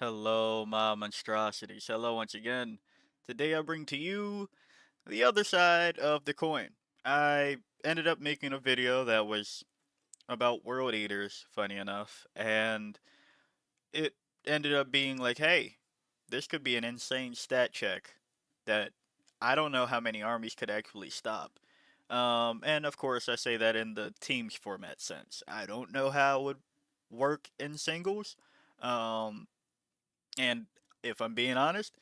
Hello, my monstrosities. Hello once again. Today I bring to you the other side of the coin. I ended up making a video that was about World Eaters, funny enough, and it ended up being like, hey, this could be an insane stat check that I don't know how many armies could actually stop. And of course, I say that in the teams format sense. I don't know how it would work in singles. Um, and if I'm being honest,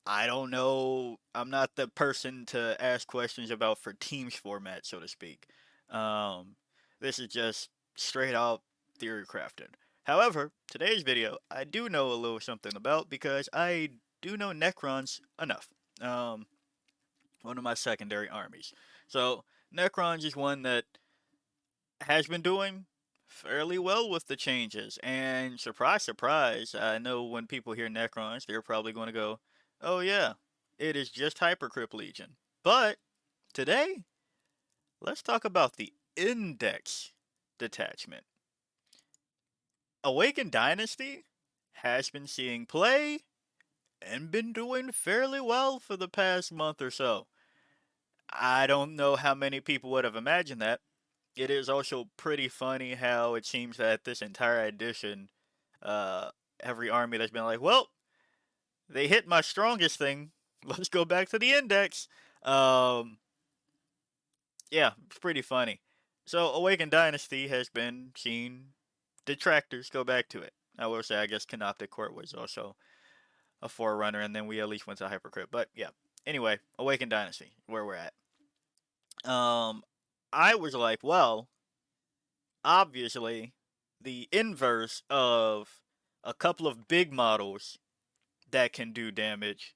I don't know. I'm not the person to ask questions about for teams format, so to speak. Um, this is just straight out theory crafted. However, today's video I do know a little something about because I do know Necrons enough. Um, One of my secondary armies. So Necrons is one that has been doing fairly well with the changes. And surprise, surprise, I know when people hear Necrons, they're probably going to go, oh yeah, it is just Hypercrypt Legion. But today, let's talk about the Index Detachment. Awakened Dynasty has been seeing play and been doing fairly well for the past month or so. I don't know how many people would have imagined that. It is also pretty funny how it seems that this entire edition, uh, every army that's been like, well, they hit my strongest thing. Let's go back to the index. Um, yeah, it's pretty funny. So Awakened Dynasty has been seeing detractors go back to it. I will say, I guess Canoptic Court was also a forerunner, and then we at least went to Hypercrypt. But yeah, anyway, Awakened Dynasty, where we're at. I was like, well, obviously the inverse of a couple of big models that can do damage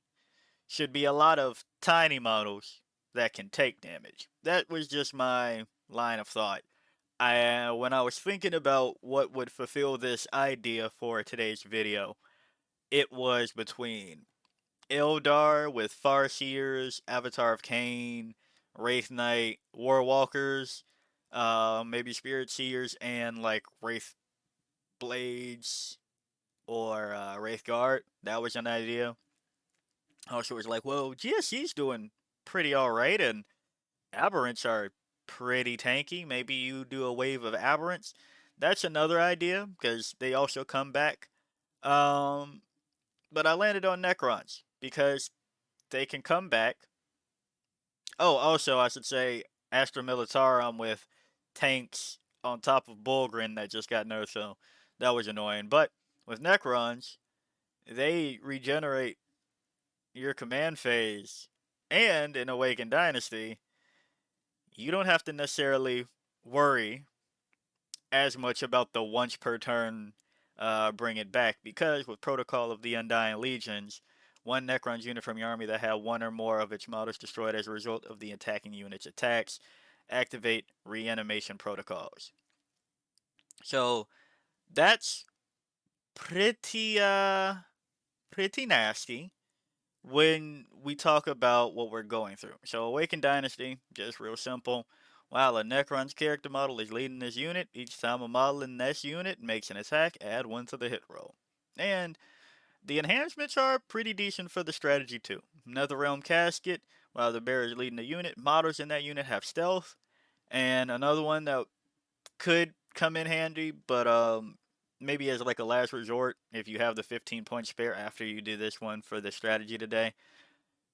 should be a lot of tiny models that can take damage. That was just my line of thought. When I was thinking about what would fulfill this idea for today's video, it was between Eldar with Farseers, Avatar of Cain, Wraith Knight, Warwalkers, maybe Spirit Seers, and like Wraith Blades or Wraith Guard. That was an idea. Also, was like, well, GSC's doing pretty alright, and Aberrants are pretty tanky. Maybe you do a wave of Aberrants. That's another idea, because they also come back. Um, but I landed on Necrons, because they can come back. Oh, also, I should say Astra Militarum with tanks on top of Bulgrin that just got nerfed, so that was annoying. But with Necrons, they regenerate your command phase, and in Awakened Dynasty, you don't have to necessarily worry as much about the once per turn bring it back, because with Protocol of the Undying Legions, one Necrons unit from your army that had one or more of its models destroyed as a result of the attacking unit's attacks activate reanimation protocols. So that's pretty pretty nasty when we talk about what we're going through. So Awakened Dynasty, just real simple. While a Necron's character model is leading this unit, each time a model in this unit makes an attack, add 1 to the hit roll. And the enhancements are pretty decent for the strategy too. Netherrealm Casket, while the bearer is leading the unit, models in that unit have stealth. And another one that could come in handy, but maybe as like a last resort, if you have the 15-point spare after you do this one for the strategy today,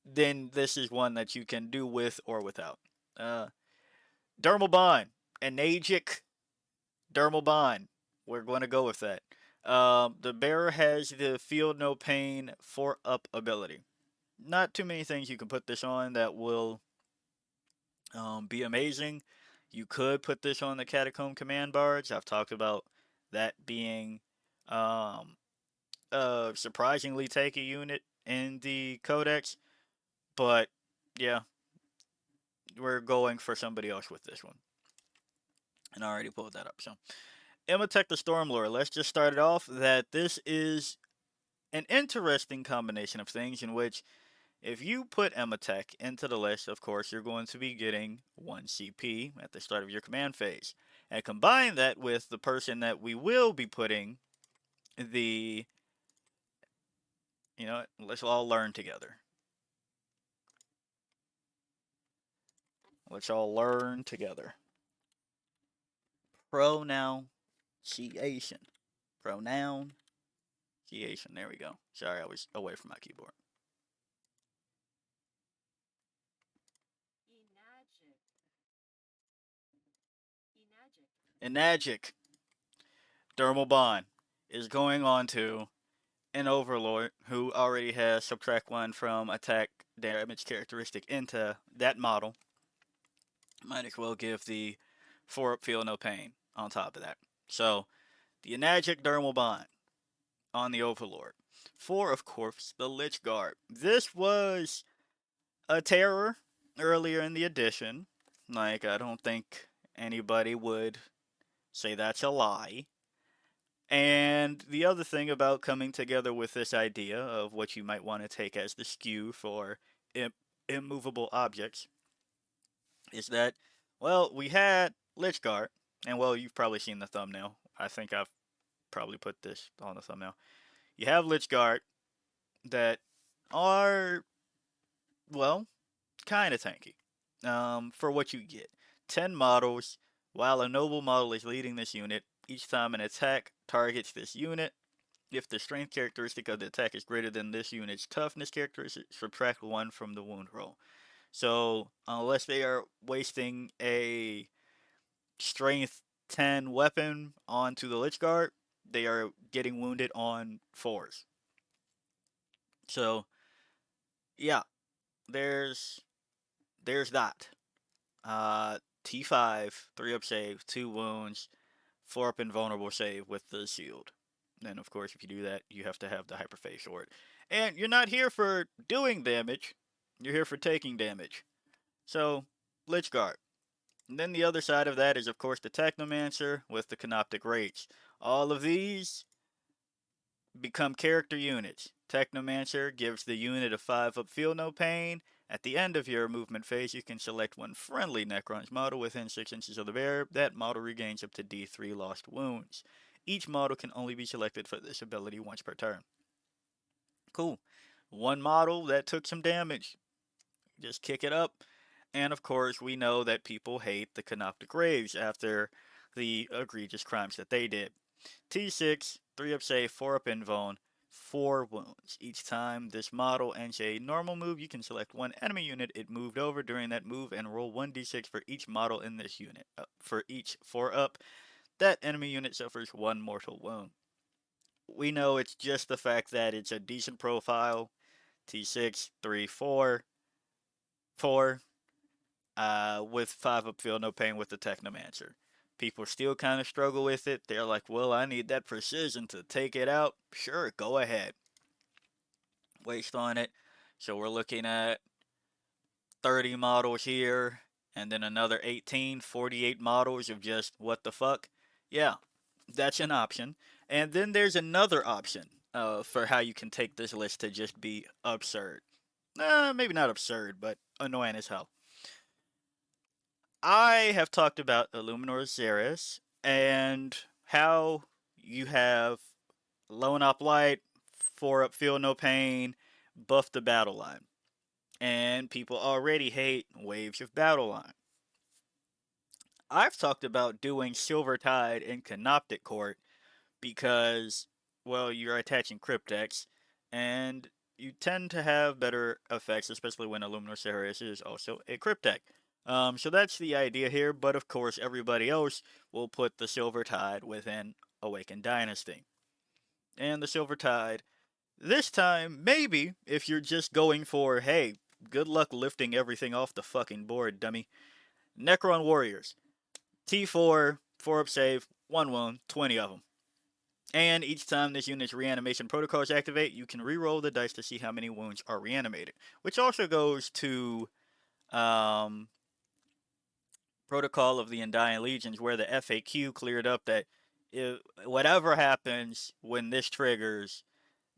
then this is one that you can do with or without. Uh, Dermal Bond, Anagic Dermal Bond. We're going to go with that. The bearer has the Feel No Pain 4-up ability. Not too many things you can put this on that will be amazing. You could put this on the Catacomb Command Bards. I've talked about that being um, a surprisingly tanky unit in the Codex. But yeah, we're going for somebody else with this one. And I already pulled that up. So, Imhotep the Stormlord. Let's just start it off that this is an interesting combination of things in which if you put Imhotep into the list, of course, you're going to be getting 1 CP at the start of your command phase. And combine that with the person that we will be putting the You know what? Let's all learn together. Let's all learn together. Pronunciation. Pronunciation. There we go. Sorry, I was away from my keyboard. Enagic. Dermal Bond is going on to an Overlord who already has subtract 1 from attack damage characteristic into that model. Might as well give the 4-up feel no pain on top of that. So, the Enagic Dermal Bond on the Overlord. For, of course, the Lichard. This was a terror earlier in the edition. Like, I don't think anybody would say that's a lie. And the other thing about coming together with this idea of what you might want to take as the skew for immovable objects is that, well, we had Lichard, and well, you've probably seen the thumbnail. I think I've probably put this on the thumbnail. You have Lichard that are, well, kind of tanky for what you get. 10 models, while a noble model is leading this unit, each time an attack targets this unit, if the strength characteristic of the attack is greater than this unit's toughness characteristic, subtract 1 from the wound roll. So, unless they are wasting a strength 10 weapon onto the Lichard, they are getting wounded on 4s. So, yeah, there's that. T5, 3-up save, 2 wounds, 4-up invulnerable save with the shield. And of course, if you do that, you have to have the hyperphase sword. And you're not here for doing damage, you're here for taking damage. So, Lichard. And then the other side of that is, of course, the Technomancer with the Canoptic Rates. All of these become character units. Technomancer gives the unit a 5-up feel no pain. At the end of your movement phase, you can select one friendly Necrons model within 6 inches of the bearer. That model regains up to D3 lost wounds. Each model can only be selected for this ability once per turn. Cool. One model that took some damage. Just kick it up. And of course, we know that people hate the Canoptic Raves after the egregious crimes that they did. T6, 3-up save, 4-up invuln, 4 wounds. Each time this model ends a normal move, you can select one enemy unit it moved over during that move and roll 1d6 for each model in this unit. For each 4-up, that enemy unit suffers 1 mortal wound. We know it's just the fact that it's a decent profile. T6, 3, 4, 4, with 5-up feel no pain with the Technomancer. People still kind of struggle with it. They're like, well, I need that precision to take it out. Sure, go ahead. Waste on it. So we're looking at 30 models here, and then another 18, 48 models of just what the fuck. Yeah, that's an option. And then there's another option for how you can take this list to just be absurd. Maybe not absurd, but annoying as hell. I have talked about Illuminor Xeris and how you have Lone Up Light, 4-up Feel No Pain, buff the battle line. And people already hate Waves of Battle Line. I've talked about doing Silvertide in Canoptic Court because, well, you're attaching Cryptex, and you tend to have better effects, especially when Illuminor Xeris is also a Cryptek. So that's the idea here, but of course everybody else will put the Silvertide within Awakened Dynasty. And the Silvertide, this time, maybe, if you're just going for, hey, good luck lifting everything off the fucking board, dummy. Necron Warriors. T4, 4-up save, 1 wound, 20 of them. And each time this unit's reanimation protocols activate, you can reroll the dice to see how many wounds are reanimated. Which also goes to Protocol of the Undying Legions, where the FAQ cleared up that whatever happens when this triggers,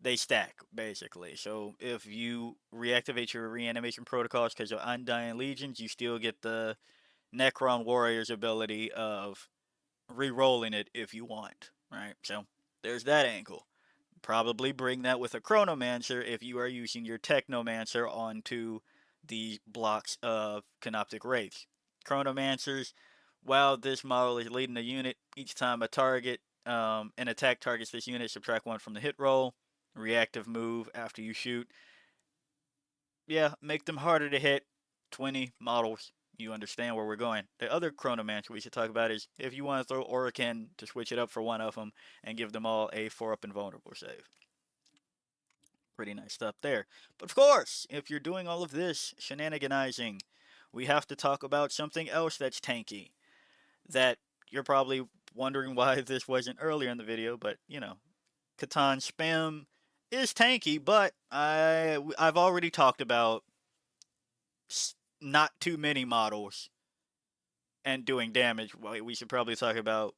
they stack, basically. So if you reactivate your reanimation protocols because of Undying Legions, you still get the Necron Warriors ability of re-rolling it if you want, right? So there's that angle. Probably bring that with a Chronomancer if you are using your Technomancer onto the blocks of Canoptic Wraiths. Chronomancers, while this model is leading a unit, each time a target, an attack targets this unit, subtract 1 from the hit roll. Reactive move after you shoot. Yeah, make them harder to hit. 20 models. You understand where we're going. The other Chronomancer we should talk about is if you want to throw Orican to switch it up for one of them and give them all a 4-up invulnerable save. Pretty nice stuff there. But of course, if you're doing all of this shenaniganizing, we have to talk about something else that's tanky. That you're probably wondering why this wasn't earlier in the video, but you know, Katon Spam is tanky, but I've already talked about not too many models and doing damage. Well, we should probably talk about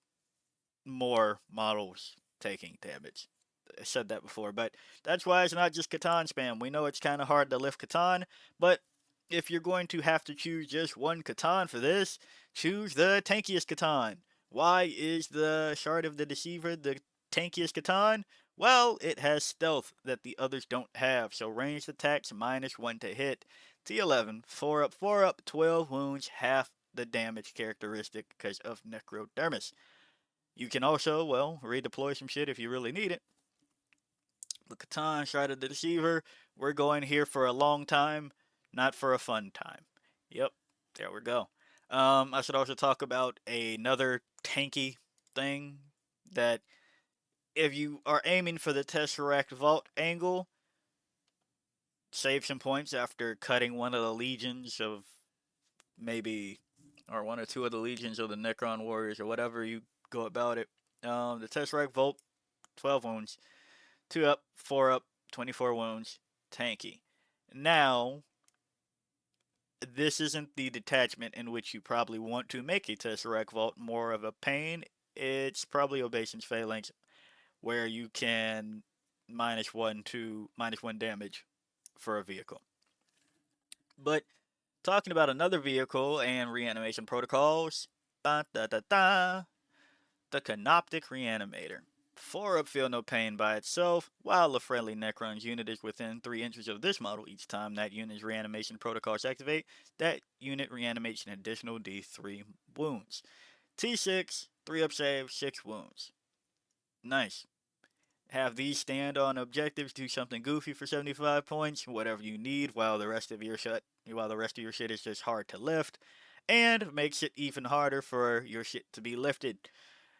more models taking damage. I said that before, but that's why it's not just Katon Spam. We know it's kind of hard to lift Katon, but if you're going to have to choose just one Katon for this, choose the tankiest Katon. Why is the Shard of the Deceiver the tankiest Katon? Well, it has stealth that the others don't have, so ranged attacks -1 to hit. T11, 4 up, 4 up, 12 wounds, half the damage characteristic because of Necrodermis. You can also, well, redeploy some shit if you really need it. But Katon, Shard of the Deceiver, we're going here for a long time, not for a fun time. Yep, there we go. I should also talk about another tanky thing that if you are aiming for the Tesseract Vault angle, save some points after cutting one of the legions of maybe, or 1 or 2 of the legions of the Necron Warriors, or whatever you go about it. The Tesseract Vault, 12 wounds. 2 up, 4 up, 24 wounds, tanky. Now, this isn't the detachment in which you probably want to make a Tesseract Vault more of a pain. It's probably Obeisance Phalanx, where you can -1 damage for a vehicle. But talking about another vehicle and reanimation protocols, the Canoptic Reanimator. 4 up, feel no pain by itself, while a friendly Necron's unit is within 3 inches of this model each time that unit's reanimation protocols activate. That unit reanimates an additional D3 wounds. T6, 3 up save, 6 wounds. Nice. Have these stand on objectives, do something goofy for 75 points, whatever you need, while the rest of your shit is just hard to lift, and makes it even harder for your shit to be lifted.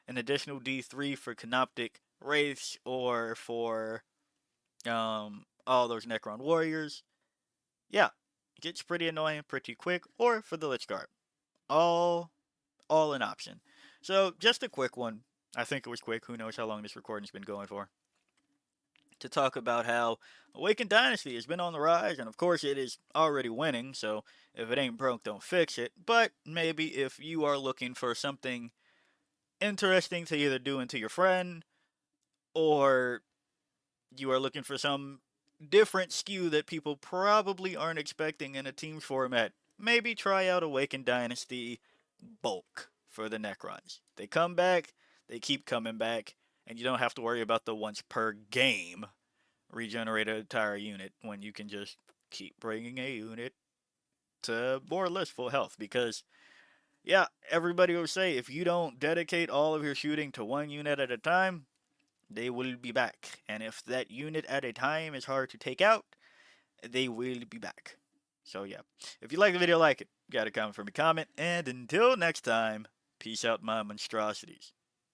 An additional D3 for Canoptic Wraiths or for all those Necron Warriors. Yeah, it gets pretty annoying pretty quick, or for the Lichard. All an option. So, just a quick one. I think it was quick. Who knows how long this recording's been going for. To talk about how Awakened Dynasty has been on the rise, and of course it is already winning, so if it ain't broke, don't fix it. But maybe if you are looking for something interesting to either do into your friend, or you are looking for some different skew that people probably aren't expecting in a teams format, maybe try out Awakened Dynasty Bulk for the Necrons. They come back, they keep coming back, and you don't have to worry about the once per game regenerate an entire unit when you can just keep bringing a unit to more or less full health. Because yeah, everybody will say if you don't dedicate all of your shooting to one unit at a time, they will be back. And if that unit at a time is hard to take out, they will be back. So yeah, if you like the video, like it. Got a comment for me, comment. And until next time, peace out, my monstrosities.